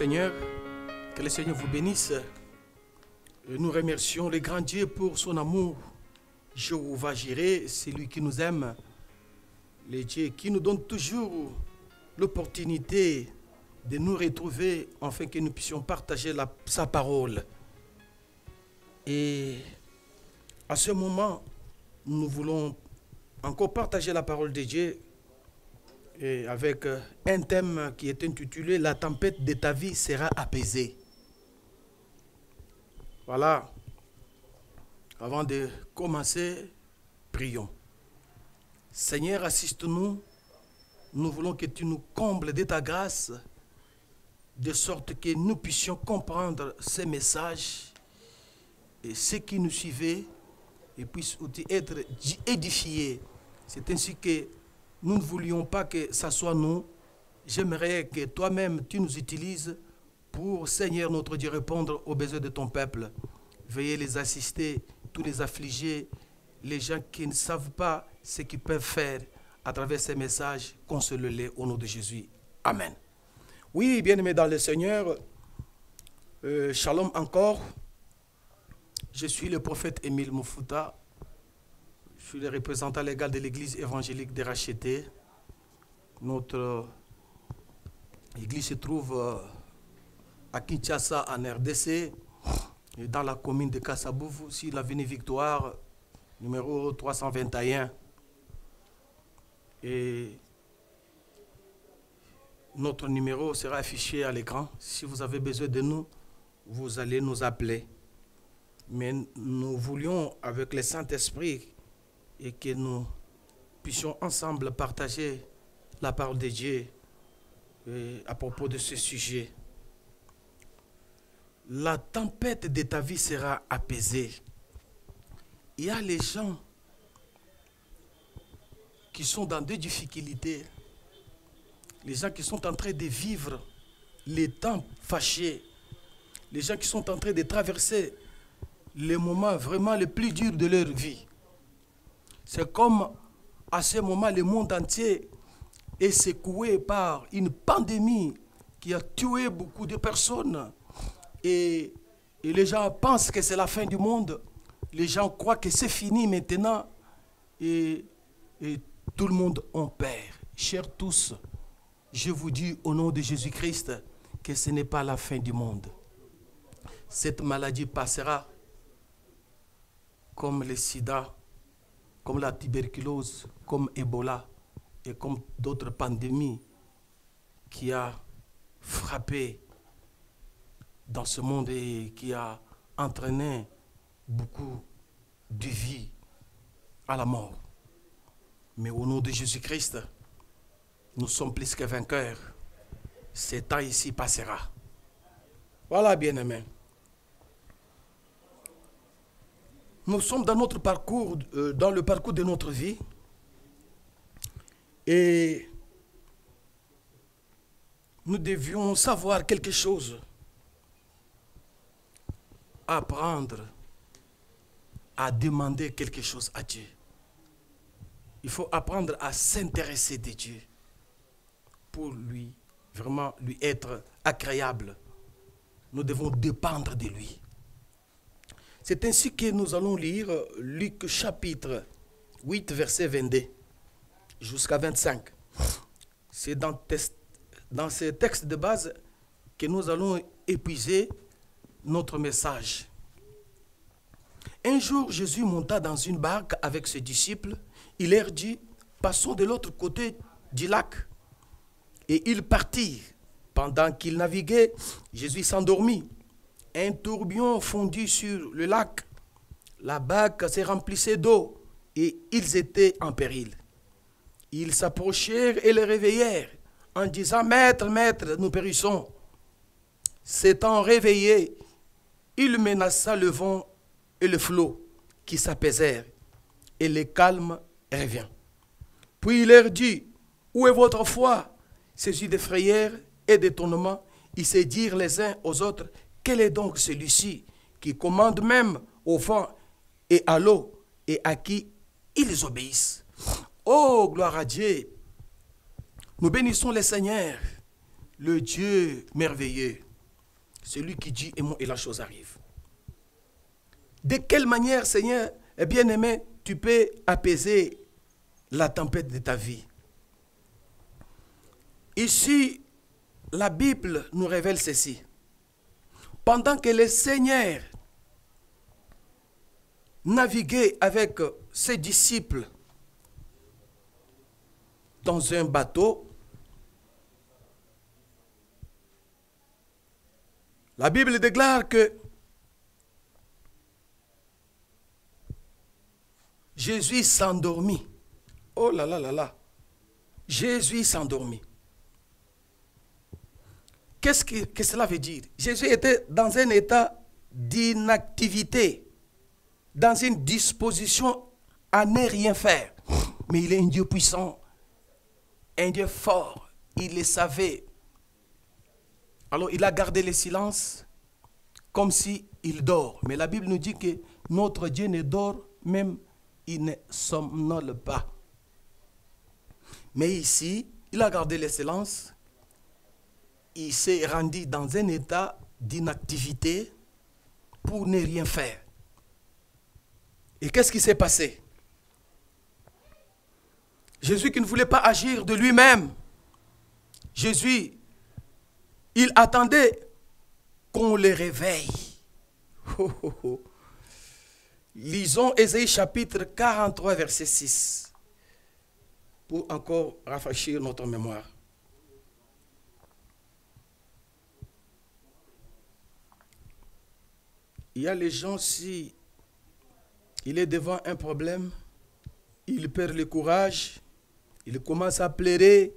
Seigneur. Que le Seigneur vous bénisse. Nous remercions le grand Dieu pour son amour. Jéhovah Jireh, c'est lui qui nous aime. Le Dieu qui nous donne toujours l'opportunité de nous retrouver afin que nous puissions partager sa parole. Et à ce moment, nous voulons encore partager la parole de Dieu et avec un thème qui est intitulé « La tempête de ta vie sera apaisée ». Voilà. Avant de commencer, prions. Seigneur, assiste-nous. Nous voulons que tu nous combles de ta grâce, de sorte que nous puissions comprendre ces messages et ceux qui nous suivaient et puissent être édifiés. C'est ainsi que nous ne voulions pas que ça soit nous. J'aimerais que toi-même, tu nous utilises pour, Seigneur notre Dieu, répondre aux besoins de ton peuple. Veuillez les assister, tous les affligés, les gens qui ne savent pas ce qu'ils peuvent faire à travers ces messages. Console-les au nom de Jésus. Amen. Oui, bien-aimés dans le Seigneur, shalom encore. Je suis le prophète Émile Muffuta. Je suis le représentant légal de l'église évangélique des Rachetés. Notre église se trouve à Kinshasa, en RDC, et dans la commune de Kasabouvou, sur l'avenue Victoire, numéro 321. Et notre numéro sera affiché à l'écran. Si vous avez besoin de nous, vous allez nous appeler. Mais nous voulions, avec le Saint-Esprit, et que nous puissions ensemble partager la parole de Dieu à propos de ce sujet. La tempête de ta vie sera apaisée. Il y a les gens qui sont dans des difficultés, les gens qui sont en train de vivre les temps fâchés, les gens qui sont en train de traverser les moments vraiment les plus durs de leur vie. C'est comme à ce moment le monde entier est secoué par une pandémie qui a tué beaucoup de personnes. Et les gens pensent que c'est la fin du monde. Les gens croient que c'est fini maintenant. Et tout le monde en perd. Chers tous, je vous dis au nom de Jésus-Christ que ce n'est pas la fin du monde. Cette maladie passera comme le sida, comme la tuberculose, comme Ebola et comme d'autres pandémies qui a frappé dans ce monde et qui a entraîné beaucoup de vie à la mort. Mais au nom de Jésus-Christ, nous sommes plus que vainqueurs. Ce temps ici passera. Voilà, bien-aimés. Nous sommes dans notre parcours, dans le parcours de notre vie. Et nous devions savoir quelque chose. Apprendre à demander quelque chose à Dieu. Il faut apprendre à s'intéresser de Dieu pour lui, vraiment lui être agréable. Nous devons dépendre de lui. C'est ainsi que nous allons lire Luc chapitre 8, verset 22 jusqu'à 25. C'est dans ce texte de base que nous allons épuiser notre message. Un jour, Jésus monta dans une barque avec ses disciples. Il leur dit, passons de l'autre côté du lac. Et ils partirent. Pendant qu'ils naviguaient, Jésus s'endormit. Un tourbillon fondit sur le lac. La barque se remplissait d'eau et ils étaient en péril. Ils s'approchèrent et le réveillèrent en disant, Maître, Maître, nous périssons. S'étant réveillé, il menaça le vent et le flot qui s'apaisèrent et le calme revint. Puis il leur dit, où est votre foi? Saisis de frayeur et d'étonnement, ils se dirent les uns aux autres, quel est donc celui-ci qui commande même au vent et à l'eau et à qui ils obéissent? Oh, gloire à Dieu! Nous bénissons le Seigneur, le Dieu merveilleux. Celui qui dit et la chose arrive. De quelle manière, Seigneur, bien-aimé, tu peux apaiser la tempête de ta vie? Ici, la Bible nous révèle ceci. Pendant que le Seigneur naviguait avec ses disciples dans un bateau, la Bible déclare que Jésus s'endormit. Oh là là là là. Jésus s'endormit. Qu'est-ce que cela veut dire? Jésus était dans un état d'inactivité, dans une disposition à ne rien faire. Mais il est un Dieu puissant, un Dieu fort. Il le savait. Alors il a gardé le silence comme si il dort. Mais la Bible nous dit que notre Dieu ne dort même, il ne somnole pas. Mais ici, il a gardé le silence. Il s'est rendu dans un état d'inactivité pour ne rien faire. Et qu'est-ce qui s'est passé? Jésus qui ne voulait pas agir de lui-même. Jésus, il attendait qu'on le réveille. Oh, oh, oh. Lisons Ésaïe chapitre 43, verset 6, pour encore rafraîchir notre mémoire. Il y a les gens, si il est devant un problème, il perd le courage, il commence à pleurer,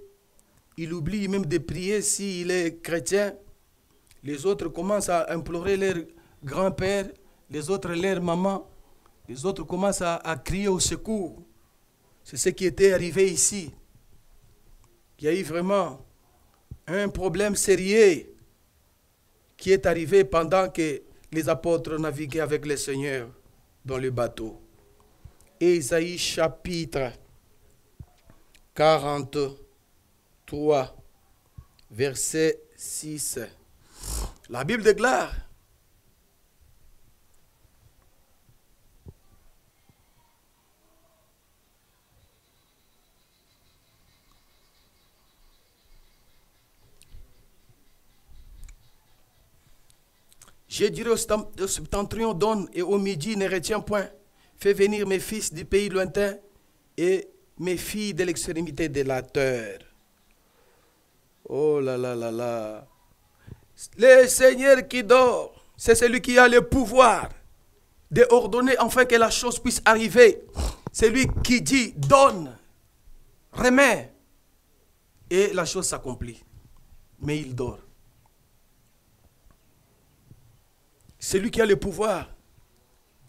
il oublie même de prier s'il est chrétien. Les autres commencent à implorer leur grand-père, les autres leur maman, les autres commencent à crier au secours. C'est ce qui était arrivé ici. Il y a eu vraiment un problème sérieux qui est arrivé pendant que les apôtres naviguaient avec le Seigneur dans le bateau. Ésaïe chapitre 43, verset 6. La Bible déclare: je dirai au septentrion, donne, et au midi, ne retiens point. Fais venir mes fils du pays lointain et mes filles de l'extrémité de la terre. Oh là là là là. Le Seigneur qui dort, c'est celui qui a le pouvoir de ordonner enfin que la chose puisse arriver. C'est lui qui dit, donne, remets, et la chose s'accomplit. Mais il dort. C'est lui qui a le pouvoir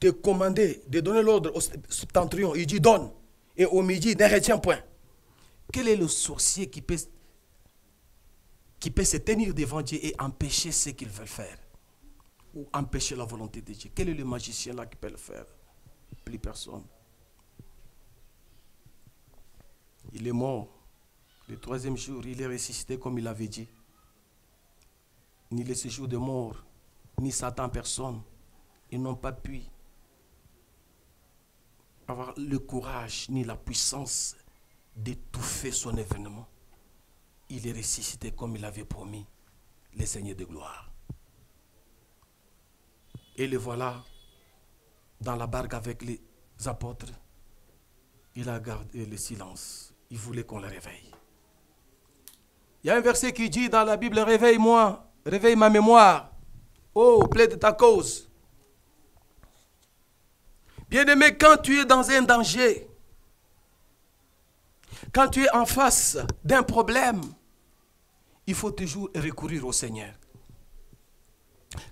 de commander, de donner l'ordre au septentrion. Il dit donne. Et au midi, ne retiens point. Quel est le sorcier qui peut se tenir devant Dieu et empêcher ce qu'il veut faire? Ou empêcher la volonté de Dieu? Quel est le magicien là qui peut le faire? Plus personne. Il est mort. Le troisième jour, il est ressuscité comme il avait dit. Ni le séjour de mort, ni Satan, personne, ils n'ont pas pu avoir le courage ni la puissance d'étouffer son événement. Il est ressuscité comme il avait promis, le Seigneur de gloire. Et le voilà dans la barque avec les apôtres. Il a gardé le silence. Il voulait qu'on le réveille. Il y a un verset qui dit dans la Bible, réveille-moi, réveille ma mémoire. Oh, plaide ta cause. Bien-aimé, quand tu es dans un danger, quand tu es en face d'un problème, il faut toujours recourir au Seigneur.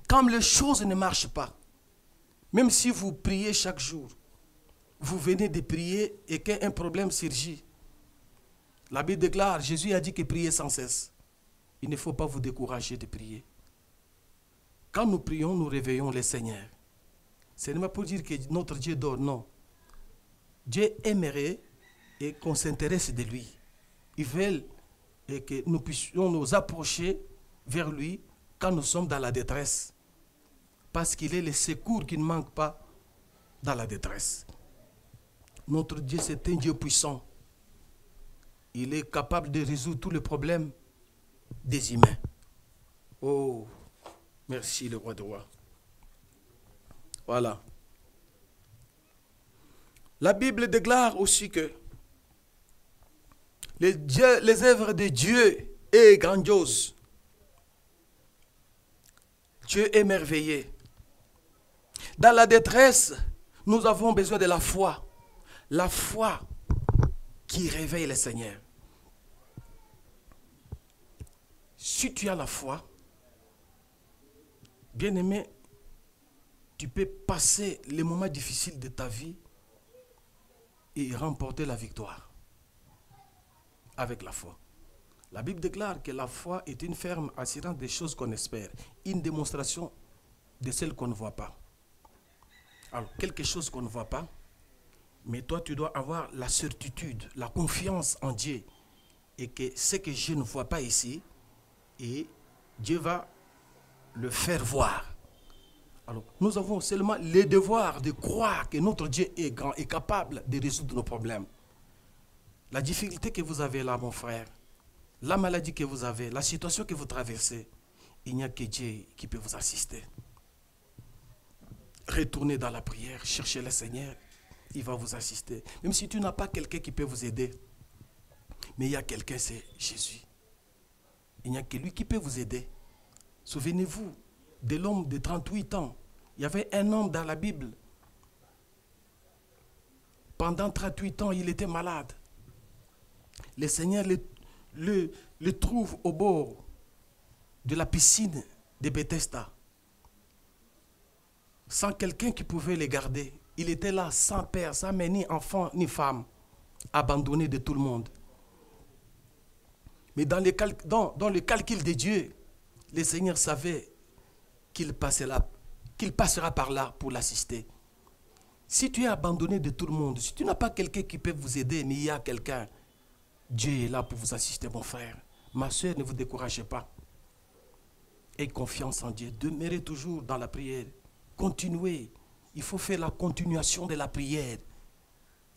Quand les choses ne marchent pas, même si vous priez chaque jour, vous venez de prier et qu'un problème surgit, la Bible déclare, Jésus a dit que priez sans cesse. Il ne faut pas vous décourager de prier. Quand nous prions, nous réveillons le Seigneur. Ce n'est pas pour dire que notre Dieu dort, non. Dieu aimerait et qu'on s'intéresse de lui. Il veut et que nous puissions nous approcher vers lui quand nous sommes dans la détresse. Parce qu'il est le secours qui ne manque pas dans la détresse. Notre Dieu, c'est un Dieu puissant. Il est capable de résoudre tous les problèmes des humains. Oh, merci le roi des rois. Voilà. La Bible déclare aussi que les œuvres de Dieu est grandiose. Dieu est merveilleux. Dans la détresse, nous avons besoin de la foi. La foi qui réveille le Seigneur. Si tu as la foi, bien-aimé, tu peux passer les moments difficiles de ta vie et remporter la victoire avec la foi. La Bible déclare que la foi est une ferme assurance des choses qu'on espère, une démonstration de celles qu'on ne voit pas. Alors, quelque chose qu'on ne voit pas, mais toi, tu dois avoir la certitude, la confiance en Dieu, et que ce que je ne vois pas ici, et Dieu va le faire voir. Alors, nous avons seulement le devoir de croire que notre Dieu est grand et capable de résoudre nos problèmes. La difficulté que vous avez là, mon frère, la maladie que vous avez, la situation que vous traversez, il n'y a que Dieu qui peut vous assister. Retournez dans la prière, cherchez le Seigneur, il va vous assister. Même si tu n'as pas quelqu'un qui peut vous aider, mais il y a quelqu'un, c'est Jésus. Il n'y a que lui qui peut vous aider. Souvenez-vous de l'homme de 38 ans. Il y avait un homme dans la Bible. Pendant 38 ans, il était malade. Le Seigneur le trouve au bord de la piscine de Bethesda. Sans quelqu'un qui pouvait le garder. Il était là, sans père, sans mère, ni enfant, ni femme. Abandonné de tout le monde. Mais dans le calcul de Dieu, le Seigneur savait qu'il passera par là pour l'assister. Si tu es abandonné de tout le monde, si tu n'as pas quelqu'un qui peut vous aider, mais il y a quelqu'un, Dieu est là pour vous assister, mon frère. Ma soeur, ne vous découragez pas. Ayez confiance en Dieu. Demeurez toujours dans la prière. Continuez. Il faut faire la continuation de la prière.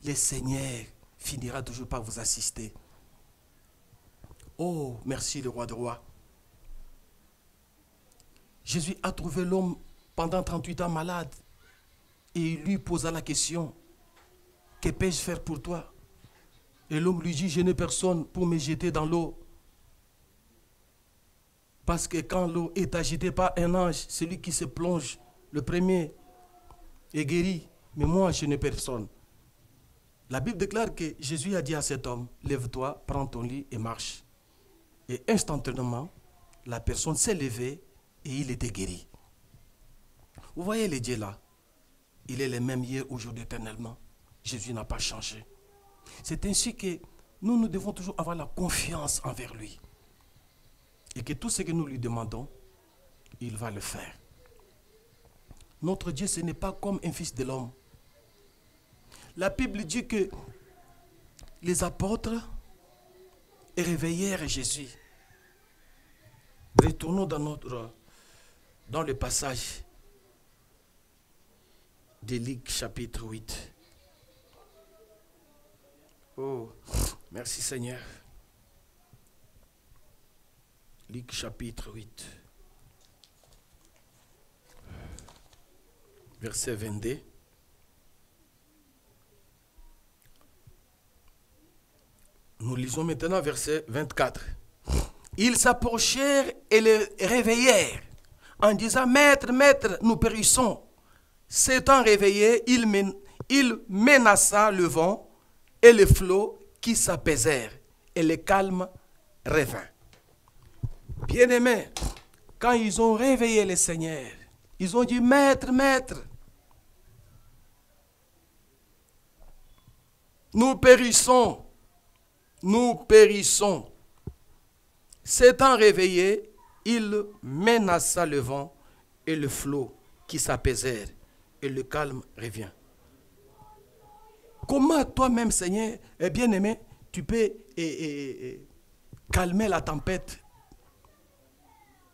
Le Seigneur finira toujours par vous assister. Oh, merci le roi des rois. Jésus a trouvé l'homme pendant 38 ans malade. Et il lui posa la question, que puis-je faire pour toi? Et l'homme lui dit, je n'ai personne pour me jeter dans l'eau. Parce que quand l'eau est agitée par un ange, celui qui se plonge, le premier, est guéri. Mais moi, je n'ai personne. La Bible déclare que Jésus a dit à cet homme, lève-toi, prends ton lit et marche. Et instantanément, la personne s'est levée et il était guéri. Vous voyez les dieux là? Il est le même hier, aujourd'hui, éternellement. Jésus n'a pas changé. C'est ainsi que nous devons toujours avoir la confiance envers lui. Et que tout ce que nous lui demandons, il va le faire. Notre Dieu, ce n'est pas comme un fils de l'homme. La Bible dit que les apôtres réveillèrent Jésus. Retournons dans le passage de Luc chapitre 8. Oh, merci Seigneur. Luc chapitre 8. Verset 22. Nous lisons maintenant verset 24. Ils s'approchèrent et le réveillèrent en disant, Maître, Maître, nous périssons. S'étant réveillé, il menaça le vent et les flots qui s'apaisèrent et le calme revint. Bien-aimés, quand ils ont réveillé le Seigneur, ils ont dit, Maître, Maître, nous périssons, nous périssons. S'étant réveillé, il menaça le vent et le flot qui s'apaisèrent et le calme revient. Comment toi-même, Seigneur, bien-aimé, tu peux calmer la tempête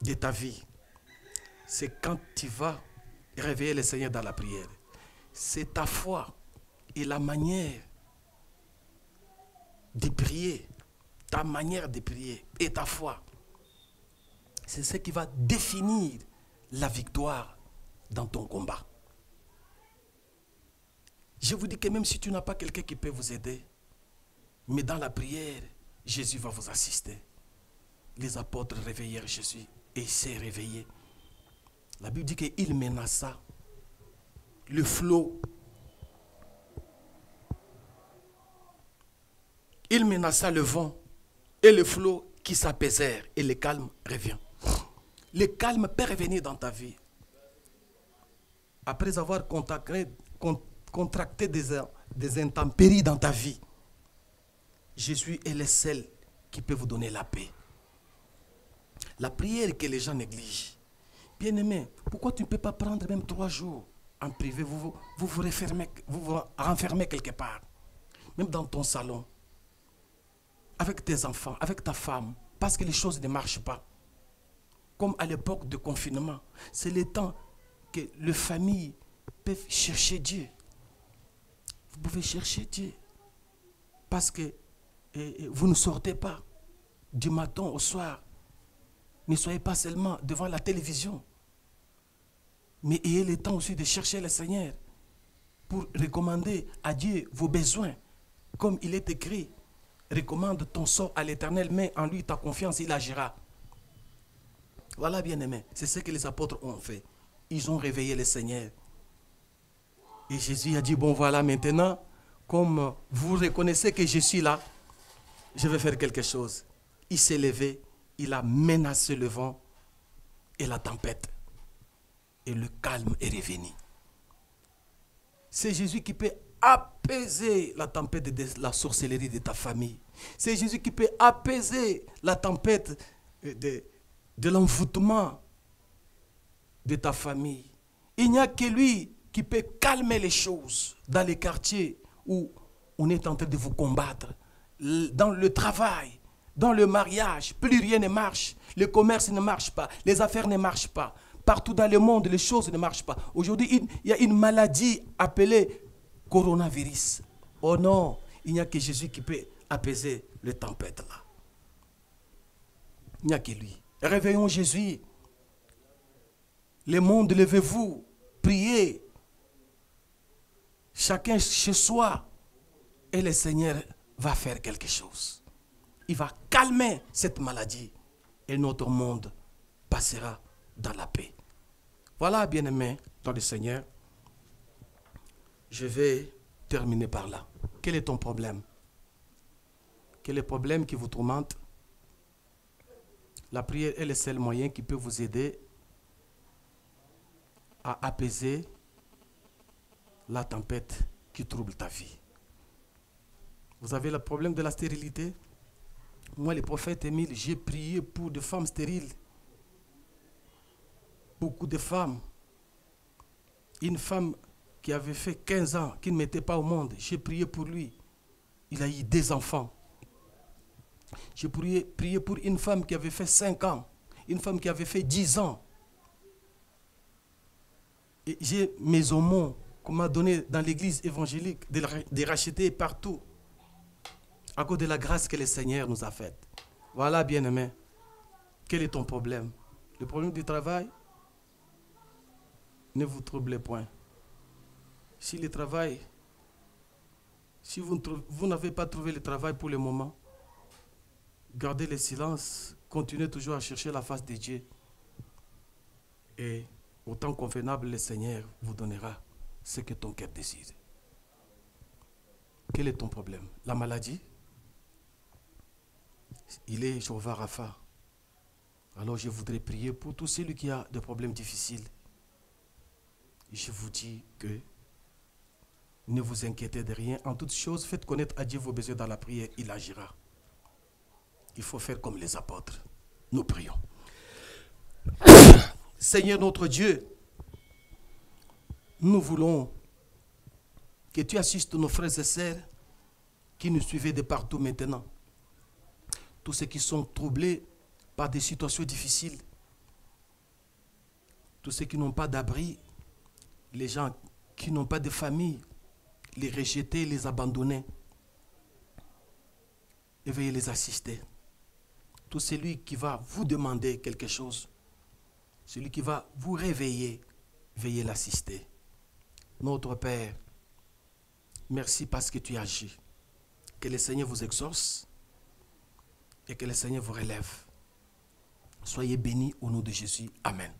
de ta vie? c'est quand tu vas réveiller le Seigneur dans la prière. C'est ta foi et la manière de prier, ta manière de prier et ta foi. C'est ce qui va définir la victoire dans ton combat. Je vous dis que même si tu n'as pas quelqu'un qui peut vous aider, mais dans la prière, Jésus va vous assister. Les apôtres réveillèrent Jésus et il s'est réveillé. La Bible dit qu'il menaça le flot. Il menaça le vent et le flot qui s'apaisèrent et le calme revient. Le calme peut revenir dans ta vie. Après avoir contracté des intempéries dans ta vie, Jésus est le seul qui peut vous donner la paix. La prière que les gens négligent. Bien-aimé, pourquoi tu ne peux pas prendre même 3 jours en privé, vous renfermez quelque part, même dans ton salon, avec tes enfants, avec ta femme, parce que les choses ne marchent pas. Comme à l'époque de confinement, c'est le temps que les familles peuvent chercher Dieu. Vous pouvez chercher Dieu, parce que vous ne sortez pas du matin au soir. Ne soyez pas seulement devant la télévision, mais ayez le temps aussi de chercher le Seigneur pour recommander à Dieu vos besoins. Comme il est écrit, recommande ton sort à l'Éternel, mets en lui ta confiance, il agira. Voilà, bien-aimés, c'est ce que les apôtres ont fait. Ils ont réveillé le Seigneur. Et Jésus a dit, bon voilà, maintenant, comme vous reconnaissez que je suis là, je vais faire quelque chose. Il s'est levé, il a menacé le vent et la tempête. Et le calme est revenu. C'est Jésus qui peut apaiser la tempête de la sorcellerie de ta famille. C'est Jésus qui peut apaiser la tempête de l'envoûtement de ta famille. Il n'y a que lui qui peut calmer les choses dans les quartiers où on est en train de vous combattre. Dans le travail, dans le mariage, plus rien ne marche. Le commerce ne marche pas, les affaires ne marchent pas. Partout dans le monde, les choses ne marchent pas. Aujourd'hui, il y a une maladie appelée coronavirus. Oh non, il n'y a que Jésus qui peut apaiser les tempêtes là. Il n'y a que lui. Réveillons Jésus. Le monde, levez-vous, priez. Chacun chez soi. Et le Seigneur va faire quelque chose. Il va calmer cette maladie. Et notre monde passera dans la paix. Voilà, bien-aimés, dans le Seigneur. Je vais terminer par là. Quel est ton problème? Quel est le problème qui vous tourmente? La prière est le seul moyen qui peut vous aider à apaiser la tempête qui trouble ta vie. Vous avez le problème de la stérilité? Moi, le prophète Émile, j'ai prié pour des femmes stériles. Beaucoup de femmes. Une femme qui avait fait 15 ans, qui ne mettait pas au monde, j'ai prié pour lui. Il a eu 2 enfants. J'ai prié pour une femme qui avait fait 5 ans, une femme qui avait fait 10 ans. Et j'ai mes aumônes qu'on m'a donné dans l'église évangélique, de racheter partout, à cause de la grâce que le Seigneur nous a faite. Voilà, bien-aimé. Quel est ton problème? Le problème du travail? Ne vous troublez point. Si le travail, si vous n'avez pas trouvé le travail pour le moment, gardez le silence, continuez toujours à chercher la face de Dieu. Et au temps convenable, le Seigneur vous donnera ce que ton cœur désire. Quel est ton problème? La maladie? Il est Jéhovah Rapha. Alors je voudrais prier pour tous ceux qui ont des problèmes difficiles. Je vous dis que ne vous inquiétez de rien. En toutes choses, faites connaître à Dieu vos besoins dans la prière, il agira. Il faut faire comme les apôtres. Nous prions. Seigneur notre Dieu, nous voulons que tu assistes nos frères et sœurs qui nous suivaient de partout maintenant. Tous ceux qui sont troublés par des situations difficiles. tous ceux qui n'ont pas d'abri, les gens qui n'ont pas de famille, les rejeter, les abandonner. Et veuillez les assister. Tout celui qui va vous demander quelque chose, celui qui va vous réveiller, veuillez l'assister. Notre Père, merci parce que tu agis. Que le Seigneur vous exauce et que le Seigneur vous relève. Soyez bénis au nom de Jésus. Amen.